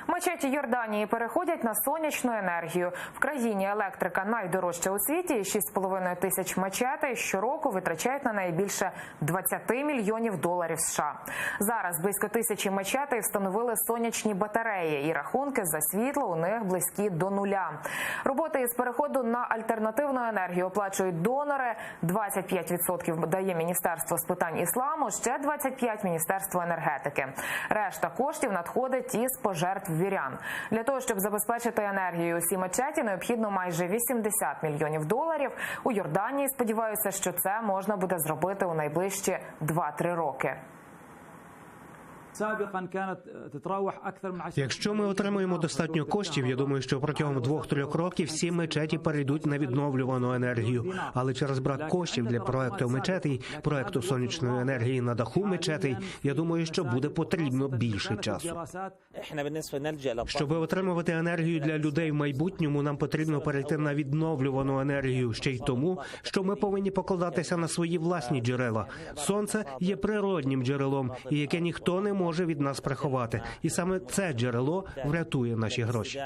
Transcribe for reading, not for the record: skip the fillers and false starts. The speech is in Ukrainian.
Мечеті Йорданії переходять на сонячну енергію. В країні електрика найдорожча у світі. 6,5 тисяч мечетей щороку витрачають на неї більше 20 мільйонів доларів США. Зараз близько 1000 мечетей встановили сонячні батареї, і рахунки за світло у них близькі до нуля. Роботи із переходу на альтернативну енергію оплачують донори. 25% дає Міністерство з питань ісламу, ще 25% – Міністерство енергетики. Решта коштів надходить із пожертв вірян. Для того, щоб забезпечити енергію усі мечеті, необхідно майже 80 мільйонів доларів. У Йорданії сподіваються, що це можна буде зробити у найближчі 2-3 роки. Якщо ми отримаємо достатньо коштів, я думаю, що протягом 2-3 років всі мечеті перейдуть на відновлювану енергію. Але через брак коштів для проекту мечетей, проекту сонячної енергії на даху мечетей, я думаю, що буде потрібно більше часу. Щоб отримувати енергію для людей в майбутньому, нам потрібно перейти на відновлювану енергію. Ще й тому, що ми повинні покладатися на свої власні джерела. Сонце є природнім джерелом, і яке ніхто не може від нас приховати. І саме це джерело врятує наші гроші.